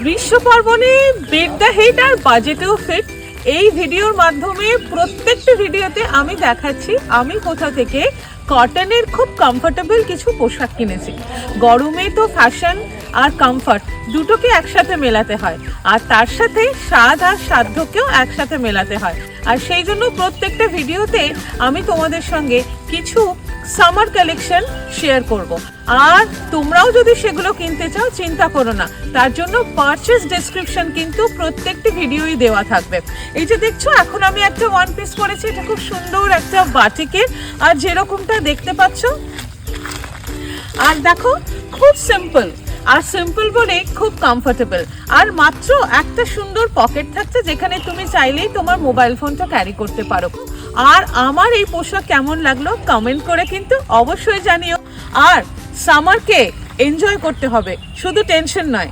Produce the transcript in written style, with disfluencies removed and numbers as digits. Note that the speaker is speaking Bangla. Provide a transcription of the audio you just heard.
গ্রীষ্ম পার্বণে বিট দ্য হিট আর বাজেটেও ফিট। এই ভিডিওর মাধ্যমে প্রত্যেকটা ভিডিওতে আমি দেখাচ্ছি আমি কোথা থেকে কটনের খুব কমফোর্টেবল কিছু পোশাক কিনেছি। গরমে তো ফ্যাশন আর কমফর্ট দুটোকে একসাথে মেলাতে হয়, আর তার সাথে স্বাদ আর সাধ্যকেও একসাথে মেলাতে হয়। আর সেই জন্য প্রত্যেকটা ভিডিওতে আমি তোমাদের সঙ্গে কিছু সামার কালেকশন শেয়ার করব। আর তোমরাও যদি সেগুলো কিনতে চাও চিন্তা করো না, তার জন্য পারচেজ ডেসক্রিপশন কিন্তু প্রত্যেকটি ভিডিওই দেওয়া থাকবে। এই যে দেখছো এখন আমি একটা ওয়ান পিস পরেছি, এটা খুব সুন্দর একটা বাটিকের, আর যেরকমটা দেখতে পাচ্ছ, আর দেখো খুব সিম্পল, আর সিম্পল বলে খুব কমফোর্টেবল, আর মাত্র একটা সুন্দর পকেট থাকছে যেখানে তুমি চাইলেই তোমার মোবাইল ফোনটা ক্যারি করতে পারো। আর আমার এই পোশাক কেমন লাগলো কমেন্ট করে কিন্তু অবশ্যই জানিও। আর সামারকে এনজয় করতে হবে, শুধু টেনশন নয়।